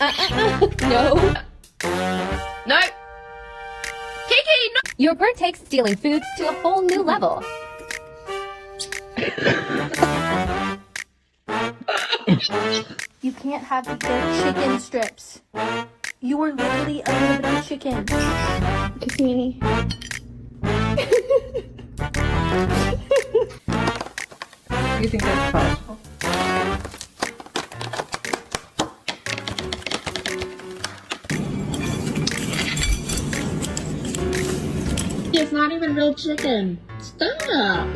No. No. Kiki, no. Your bird takes stealing foods to a whole new level. You can't have the chicken strips. You are literally a little bit of a chicken. Kiss me. You think that's possible? It's not even real chicken. Stop.